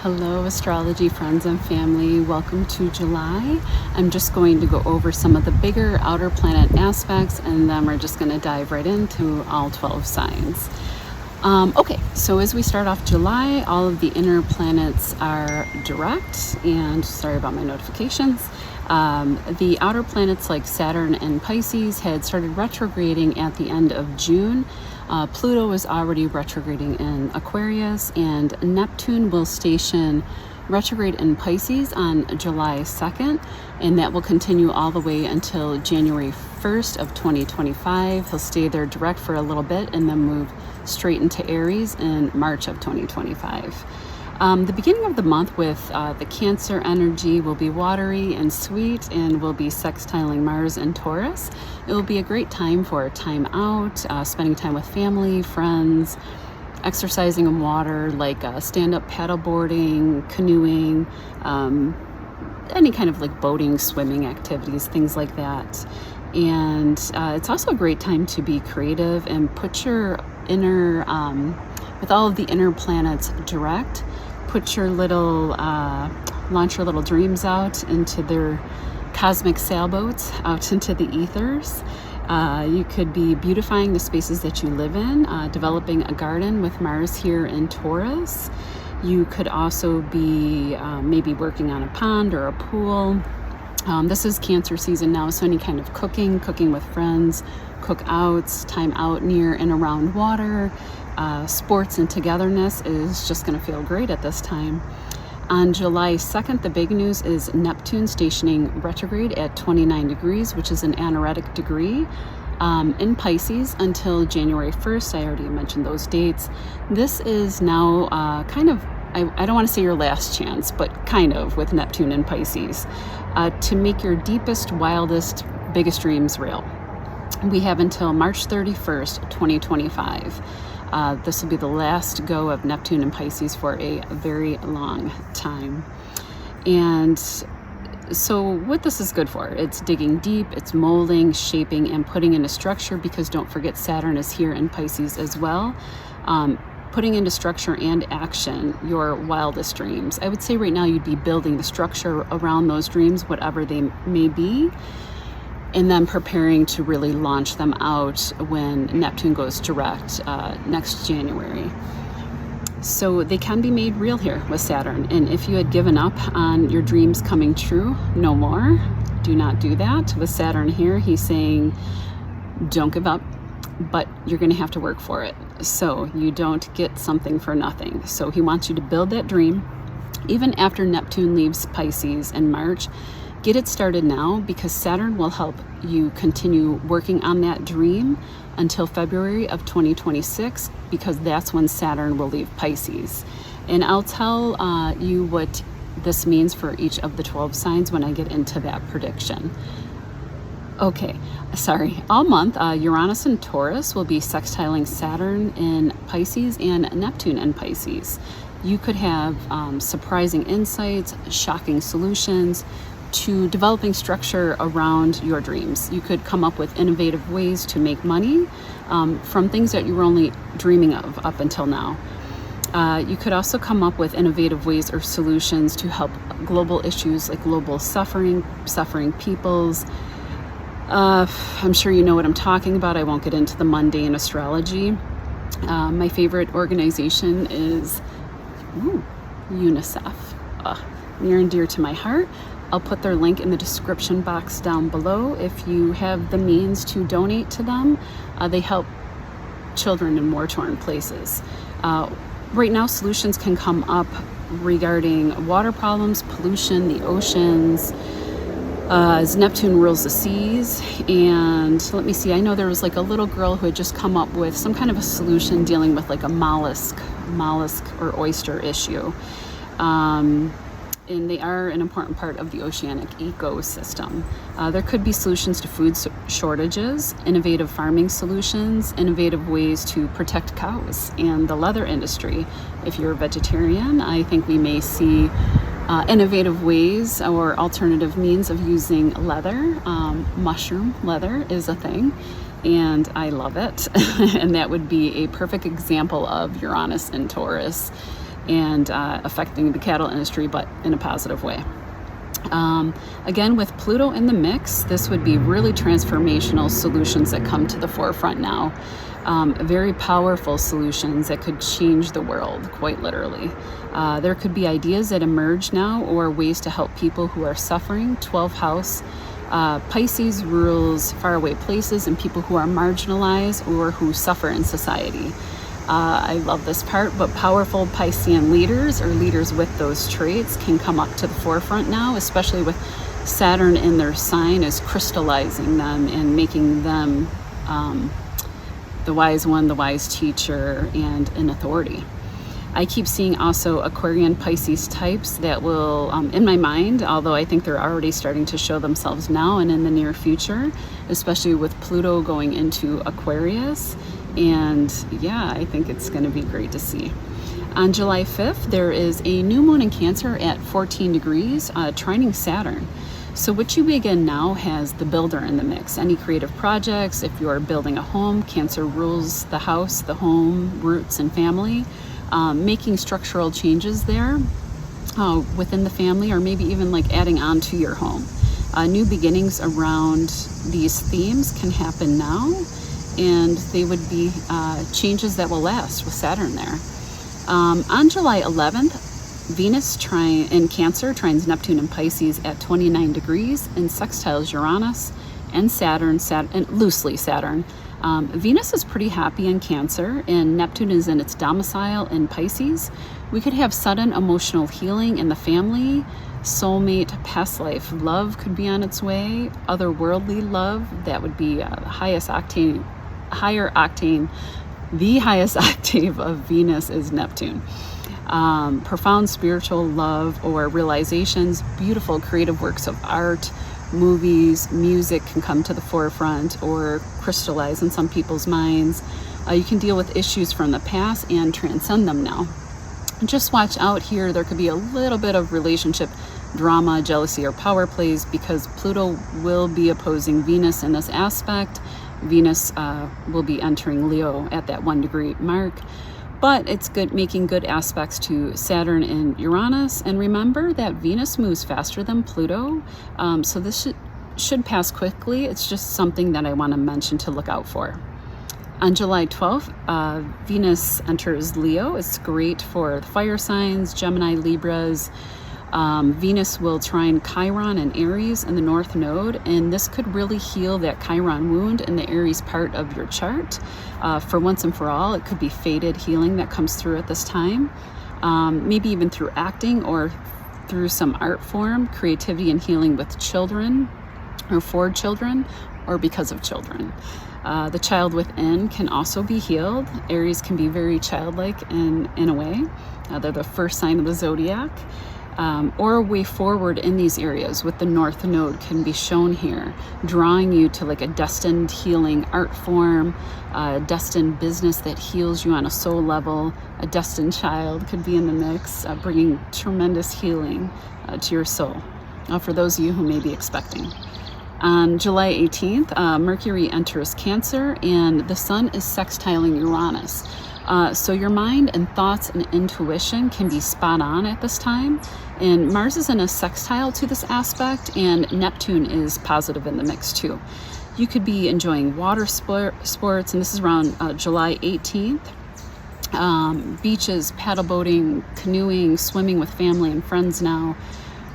Hello, astrology friends and family. Welcome to July. I'm just going to go over some of the bigger outer planet aspects, and then we're just going to dive right into all 12 signs. Okay, so as we start off July, all of the inner planets are direct, and sorry about my notifications. The outer planets like Saturn and Pisces had started retrograding at the end of June. Pluto is already retrograding in Aquarius, and Neptune will station retrograde in Pisces on July 2nd, and that will continue all the way until January 1st of 2025. He'll stay there direct for a little bit and then move straight into Aries in March of 2025. The beginning of the month with the Cancer energy will be watery and sweet, and will be sextiling Mars and Taurus. It will be a great time for time out, spending time with family, friends, exercising in water like stand-up paddleboarding, canoeing, any kind of like boating, swimming activities, things like that. And it's also a great time to be creative and put your inner, with all of the inner planets direct, put your little, launch your little dreams out into their cosmic sailboats out into the ethers. You could be beautifying the spaces that you live in, developing a garden with Mars here in Taurus. You could also be maybe working on a pond or a pool. This is Cancer season now, so any kind of cooking with friends, cookouts, time out near and around water, sports and togetherness is just going to feel great at this time. On July 2nd, the big news is Neptune stationing retrograde at 29 degrees, which is an anaretic degree, in Pisces until January 1st. I already mentioned those dates. This is now kind of, I don't want to say your last chance, but kind of, with Neptune in Pisces, to make your deepest, wildest, biggest dreams real. We have until March 31st, 2025. This will be the last go of Neptune and Pisces for a very long time. And so what this is good for, it's digging deep, it's molding, shaping, and putting into structure, because don't forget Saturn is here in Pisces as well. Putting into structure and action your wildest dreams. I would say right now you'd be building the structure around those dreams, whatever they may be, and then preparing to really launch them out when Neptune goes direct next January. So they can be made real here with Saturn. And if you had given up on your dreams coming true, no more. Do not do that. With Saturn here, he's saying, don't give up, but you're going to have to work for it. So you don't get something for nothing. So he wants you to build that dream. Even after Neptune leaves Pisces in March, get it started now, because Saturn will help you continue working on that dream until February of 2026, because that's when Saturn will leave Pisces. And I'll tell you what this means for each of the 12 signs when I get into that prediction. Okay, sorry. All month, Uranus and Taurus will be sextiling Saturn in Pisces and Neptune in Pisces. You could have surprising insights, shocking solutions to developing structure around your dreams. You could come up with innovative ways to make money from things that you were only dreaming of up until now. You could also come up with innovative ways or solutions to help global issues like global suffering peoples. I'm sure you know what I'm talking about. I won't get into the mundane astrology. My favorite organization is UNICEF. Near and dear to my heart. I'll put their link in the description box down below if you have the means to donate to them. They help children in war-torn places. Right now, solutions can come up regarding water problems, pollution, the oceans, as Neptune rules the seas. And let me see, I know there was like a little girl who had just come up with some kind of a solution dealing with like a mollusk or oyster issue. And they are an important part of the oceanic ecosystem. There could be solutions to food shortages, innovative farming solutions, innovative ways to protect cows, and the leather industry. If you're a vegetarian, I think we may see innovative ways or alternative means of using leather. Mushroom leather is a thing, and I love it. And that would be a perfect example of Uranus and Taurus. and affecting the cattle industry, but in a positive way. Again, with Pluto in the mix, this would be really transformational solutions that come to the forefront now. Very powerful solutions that could change the world, quite literally. There could be ideas that emerge now or ways to help people who are suffering. 12th house. Pisces rules faraway places and people who are marginalized or who suffer in society. I love this part, but powerful Piscean leaders or leaders with those traits can come up to the forefront now, especially with Saturn in their sign is crystallizing them and making them the wise one, the wise teacher, and an authority. I keep seeing also Aquarian Pisces types that will, in my mind, although I think they're already starting to show themselves now and in the near future, especially with Pluto going into Aquarius. And yeah, I think it's going to be great to see. On July 5th, there is a new moon in Cancer at 14 degrees, trining Saturn. So what you begin now has the builder in the mix. Any creative projects, if you're building a home, Cancer rules the house, the home, roots, and family. Making structural changes there within the family, or maybe even like adding on to your home. New beginnings around these themes can happen now, and they would be changes that will last with Saturn there. On July 11th, Venus in Cancer trines Neptune and Pisces at 29 degrees and sextiles Uranus and Saturn, and loosely Saturn. Venus is pretty happy in Cancer and Neptune is in its domicile in Pisces. We could have sudden emotional healing in the family, soulmate, past life love could be on its way, otherworldly love, that would be the highest octave of Venus is Neptune. Profound spiritual love or realizations, beautiful creative works of art, movies, music can come to the forefront or crystallize in some people's minds. You can deal with issues from the past and transcend them now. Just watch out here, there could be a little bit of relationship drama, jealousy, or power plays because Pluto will be opposing Venus in this aspect. Venus will be entering Leo at that 1 degree mark. But it's good, making good aspects to Saturn and Uranus. And remember that Venus moves faster than Pluto. So this should pass quickly. It's just something that I want to mention to look out for. On July 12th, Venus enters Leo. It's great for fire signs, Gemini, Libras. Venus will trine Chiron and Aries in the North Node, and this could really heal that Chiron wound in the Aries part of your chart. For once and for all, it could be fated healing that comes through at this time, maybe even through acting or through some art form, creativity and healing with children or for children or because of children. The child within can also be healed. Aries can be very childlike in a way. They're the first sign of the zodiac. Or a way forward in these areas with the North Node can be shown here, drawing you to like a destined healing art form, a destined business that heals you on a soul level, a destined child could be in the mix, bringing tremendous healing to your soul, for those of you who may be expecting. On July 18th, Mercury enters Cancer and the Sun is sextiling Uranus. So your mind and thoughts and intuition can be spot on at this time. And Mars is in a sextile to this aspect, and Neptune is positive in the mix too. You could be enjoying water sports, and this is around July 18th. Beaches, paddle boating, canoeing, swimming with family and friends now.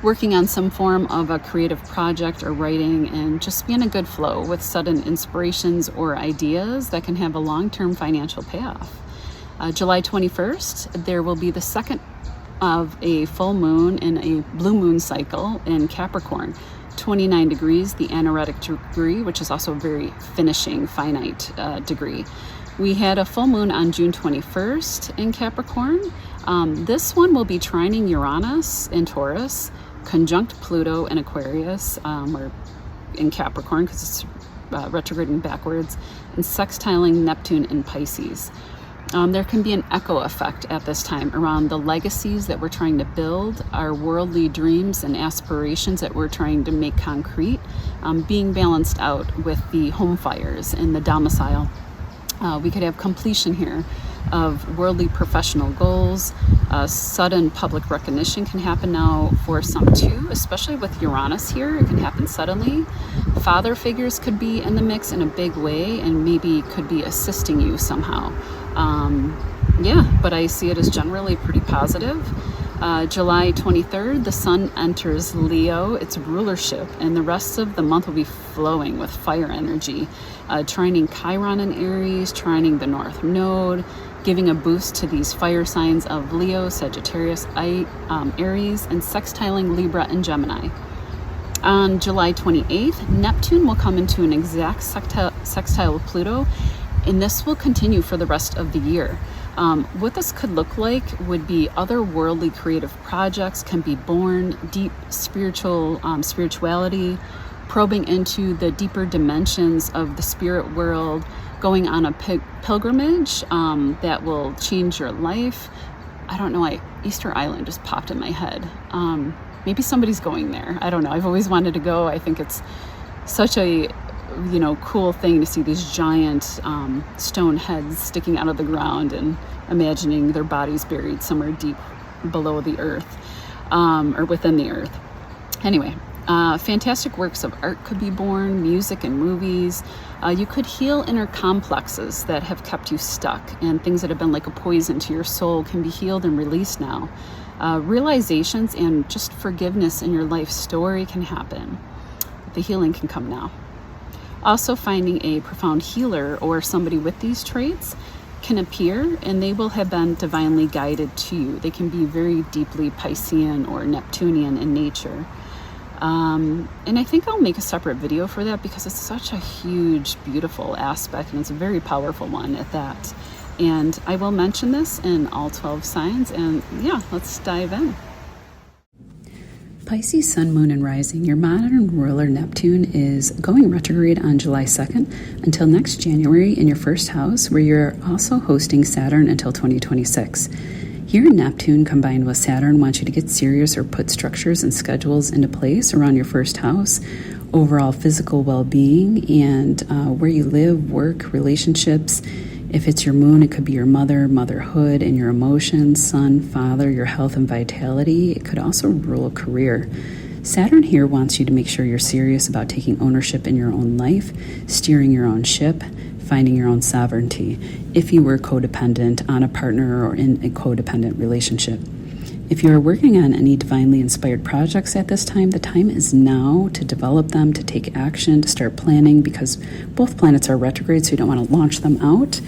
Working on some form of a creative project or writing, and just be in a good flow with sudden inspirations or ideas that can have a long-term financial payoff. July 21st, there will be the second of a full moon in a blue moon cycle in Capricorn. 29 degrees, the anaretic degree, which is also a very finishing, finite degree. We had a full moon on June 21st in Capricorn. This one will be trining Uranus in Taurus, conjunct Pluto in Aquarius, or in Capricorn because it's retrograding backwards, and sextiling Neptune in Pisces. There can be an echo effect at this time around the legacies that we're trying to build, our worldly dreams and aspirations that we're trying to make concrete, being balanced out with the home fires in the domicile. We could have completion here of worldly professional goals. Sudden public recognition can happen now for some too, especially with Uranus here. It can happen suddenly. Father figures could be in the mix in a big way and maybe could be assisting you somehow. But I see it as generally pretty positive. July 23rd, the sun enters Leo, its rulership, and the rest of the month will be flowing with fire energy, trining Chiron in Aries, trining the North Node, giving a boost to these fire signs of Leo, Sagittarius, Aries, and sextiling Libra and Gemini. On July 28th, Neptune will come into an exact sextile with Pluto, and this will continue for the rest of the year. What this could look like would be otherworldly creative projects can be born, deep spirituality, probing into the deeper dimensions of the spirit world, going on a pilgrimage that will change your life. I don't know, Easter Island just popped in my head. Maybe somebody's going there. I don't know. I've always wanted to go. I think it's such a cool thing to see these giant stone heads sticking out of the ground and imagining their bodies buried somewhere deep below the earth or within the earth. Anyway, fantastic works of art could be born, music and movies. You could heal inner complexes that have kept you stuck, and things that have been like a poison to your soul can be healed and released now. Realizations and just forgiveness in your life story can happen. The healing can come now. Also, finding a profound healer or somebody with these traits can appear, and they will have been divinely guided to you. They can be very deeply Piscean or Neptunian in nature. And I think I'll make a separate video for that because it's such a huge, beautiful aspect, and it's a very powerful one at that. And I will mention this in all 12 signs, and let's dive in. Pisces, Sun, Moon, and Rising. Your modern ruler Neptune is going retrograde on July 2nd until next January in your first house, where you're also hosting Saturn until 2026. Here, Neptune combined with Saturn wants you to get serious or put structures and schedules into place around your first house, overall physical well-being, and where you live, work, relationships. If it's your moon, it could be your motherhood, and your emotions, son, father, your health and vitality. It could also rule a career. Saturn here wants you to make sure you're serious about taking ownership in your own life, steering your own ship, finding your own sovereignty, if you were codependent on a partner or in a codependent relationship. If you are working on any divinely inspired projects at this time, the time is now to develop them, to take action, to start planning, because both planets are retrograde, so you don't want to launch them out,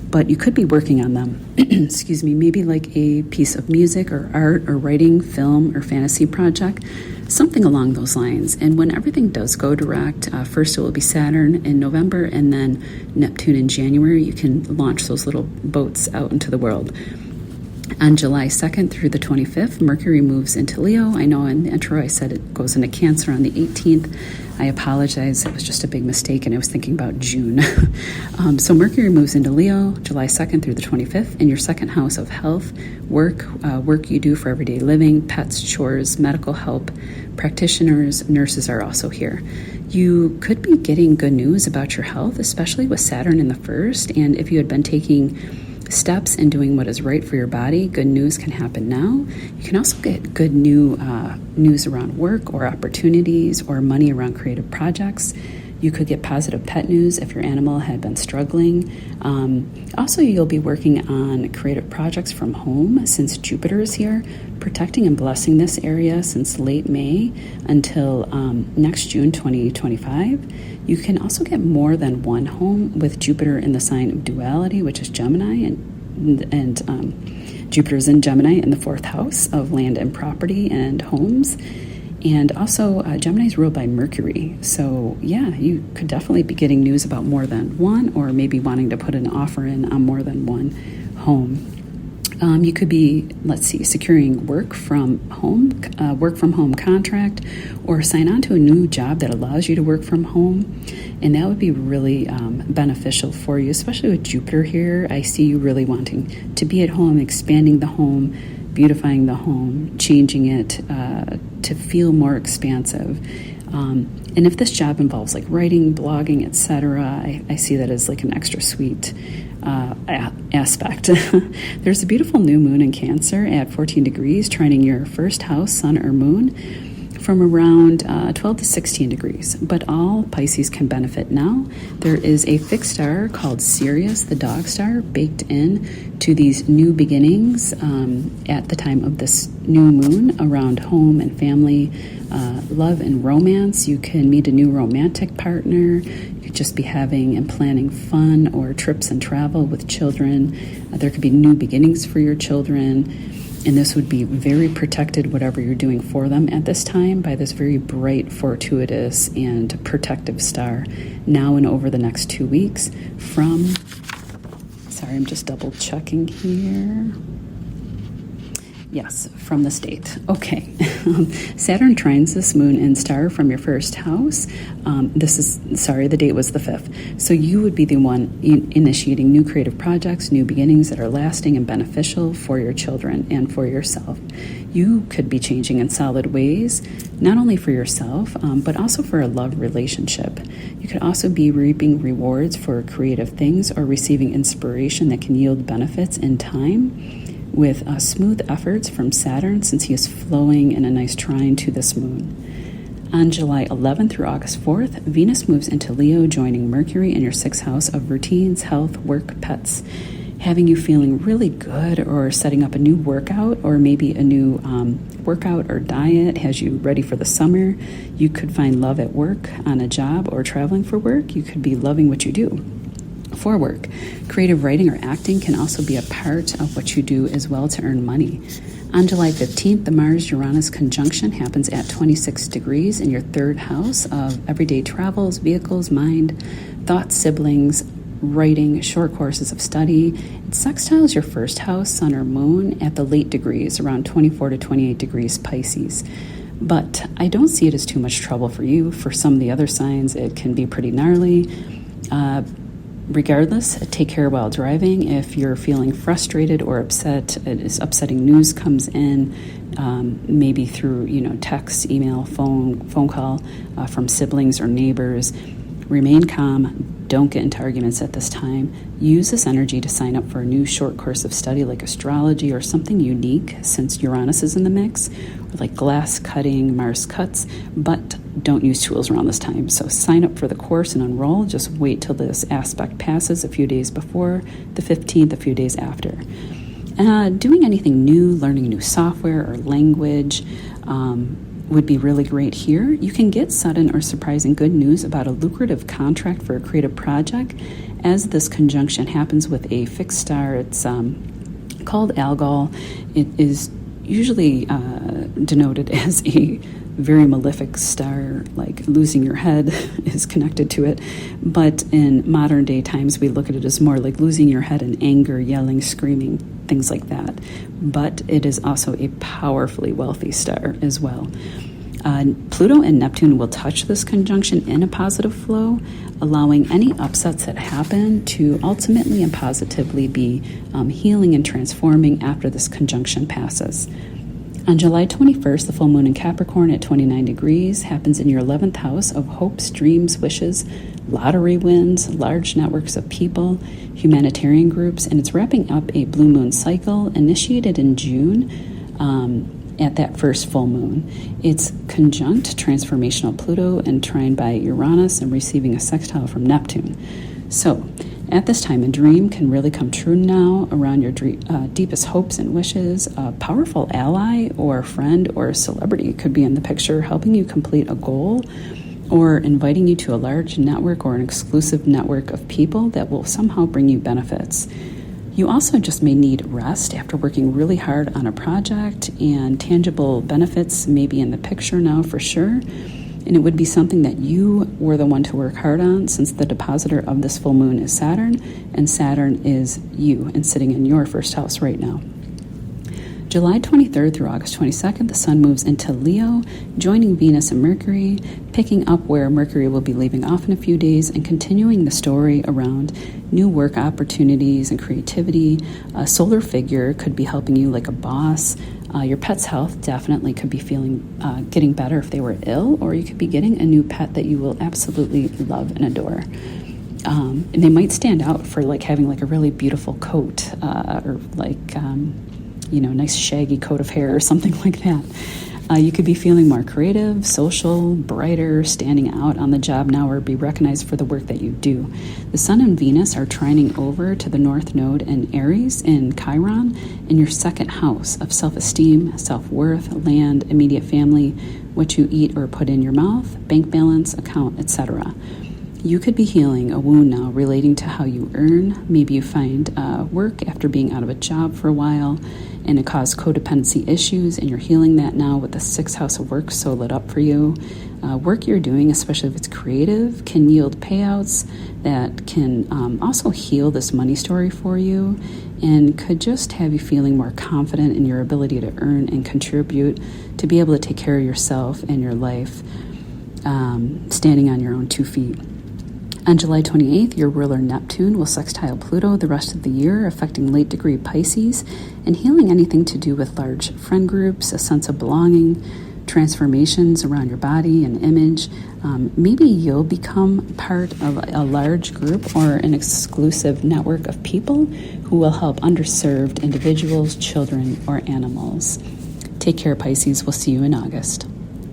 but you could be working on them. Excuse me, maybe like a piece of music or art or writing, film or fantasy project, something along those lines. And when everything does go direct, first it will be Saturn in November and then Neptune in January. You can launch those little boats out into the world. On July 2nd through the 25th, Mercury moves into Leo. I know in the intro I said it goes into Cancer on the 18th. I apologize. It was just a big mistake, and I was thinking about June. So Mercury moves into Leo July 2nd through the 25th in your second house of health, work you do for everyday living, pets, chores, medical help, practitioners, nurses are also here. You could be getting good news about your health, especially with Saturn in the first, and if you had been taking steps in doing what is right for your body, good news can happen now. You can also get good news around work or opportunities or money around creative projects. You could get positive pet news if your animal had been struggling. Also, you'll be working on creative projects from home since Jupiter is here, protecting and blessing this area since late May until next June 2025. You can also get more than one home with Jupiter in the sign of duality, which is Gemini, and Jupiter's in Gemini in the fourth house of land and property and homes. And also, Gemini is ruled by Mercury. So, you could definitely be getting news about more than one, or maybe wanting to put an offer in on more than one home. You could be, securing work from home contract, or sign on to a new job that allows you to work from home. And that would be really beneficial for you, especially with Jupiter here. I see you really wanting to be at home, expanding the home, beautifying the home, changing it to feel more expansive. And if this job involves like writing, blogging, etc., I see that as like an extra sweet aspect. There's a beautiful new moon in Cancer at 14 degrees, trining your first house, sun or moon, from around 12 to 16 degrees. But all Pisces can benefit now. There is a fixed star called Sirius, the dog star, baked in to these new beginnings at the time of this new moon around home and family, love and romance. You can meet a new romantic partner. You could just be having and planning fun or trips and travel with children. There could be new beginnings for your children. And this would be very protected, whatever you're doing for them at this time, by this very bright, fortuitous, and protective star now and over the next 2 weeks from, sorry, I'm just double checking here. Yes, from the state. Okay. Saturn trines this moon and star from your first house. The date was the 5th. So you would be the one initiating new creative projects, new beginnings that are lasting and beneficial for your children and for yourself. You could be changing in solid ways, not only for yourself, but also for a love relationship. You could also be reaping rewards for creative things or receiving inspiration that can yield benefits in time, with smooth efforts from Saturn, since he is flowing in a nice trine to this moon. On July 11th through August 4th, Venus moves into Leo, joining Mercury in your 6th house of routines, health, work, pets, having you feeling really good, or setting up a new workout, or maybe a new workout or diet has you ready for the summer. You could find love at work, on a job, or traveling for work. You could be loving what you do for work. Creative writing or acting can also be a part of what you do as well to earn money. On July 15th, the Mars-Uranus conjunction happens at 26 degrees in your 3rd house of everyday travels, vehicles, mind, thoughts, siblings, writing, short courses of study. It sextiles your 1st house, sun or moon, at the late degrees, around 24 to 28 degrees Pisces. But I don't see it as too much trouble for you. For some of the other signs, it can be pretty gnarly. Regardless, take care while driving. If you're feeling frustrated or upset, upsetting news comes in, maybe through text, email, phone call from siblings or neighbors. Remain calm. Don't get into arguments at this time. Use this energy to sign up for a new short course of study like astrology or something unique, since Uranus is in the mix, or like glass cutting, Mars cuts, but don't use tools around this time. So sign up for the course and enroll. Just wait till this aspect passes a few days before the 15th, a few days after. Doing anything new, learning new software or language, would be really great here. You can get sudden or surprising good news about a lucrative contract for a creative project as this conjunction happens with a fixed star. It's called Algol. It is usually denoted as a very malefic star, like losing your head is connected to it. But in modern day times, we look at it as more like losing your head in anger, yelling, screaming, things like that. But it is also a powerfully wealthy star as well. Pluto and Neptune will touch this conjunction in a positive flow, allowing any upsets that happen to ultimately and positively be healing and transforming after this conjunction passes. On July 21st, the full moon in Capricorn at 29 degrees happens in your 11th house of hopes, dreams, wishes, lottery wins, large networks of people, humanitarian groups, and it's wrapping up a blue moon cycle initiated in June at that first full moon. It's conjunct transformational Pluto and trine by Uranus and receiving a sextile from Neptune. So, at this time, a dream can really come true now around your deepest hopes and wishes. A powerful ally or friend or celebrity could be in the picture, helping you complete a goal or inviting you to a large network or an exclusive network of people that will somehow bring you benefits. You also just may need rest after working really hard on a project, and tangible benefits may be in the picture now for sure. And it would be something that you were the one to work hard on, since the depositor of this full moon is Saturn, and Saturn is you and sitting in your first house right now. July 23rd through August 22nd, the Sun moves into Leo, joining Venus and Mercury, picking up where Mercury will be leaving off in a few days and continuing the story around new work opportunities and creativity. A solar figure could be helping you like a boss. Your pet's health definitely could be getting better if they were ill, or you could be getting a new pet that you will absolutely love and adore. And they might stand out for like having like a really beautiful coat or like nice shaggy coat of hair or something like that. You could be feeling more creative, social, brighter, standing out on the job now, or be recognized for the work that you do. The Sun and Venus are trining over to the North Node in Aries in Chiron in your second house of self-esteem, self-worth, land, immediate family, what you eat or put in your mouth, bank balance, account, etc. You could be healing a wound now relating to how you earn. Maybe you find work after being out of a job for a while and it caused codependency issues, and you're healing that now with the sixth house of work so lit up for you. Work you're doing, especially if it's creative, can yield payouts that can also heal this money story for you and could just have you feeling more confident in your ability to earn and contribute, to be able to take care of yourself and your life, standing on your own 2 feet. On July 28th, your ruler Neptune will sextile Pluto the rest of the year, affecting late degree Pisces and healing anything to do with large friend groups, a sense of belonging, transformations around your body and image. Maybe you'll become part of a large group or an exclusive network of people who will help underserved individuals, children, or animals. Take care, Pisces. We'll see you in August.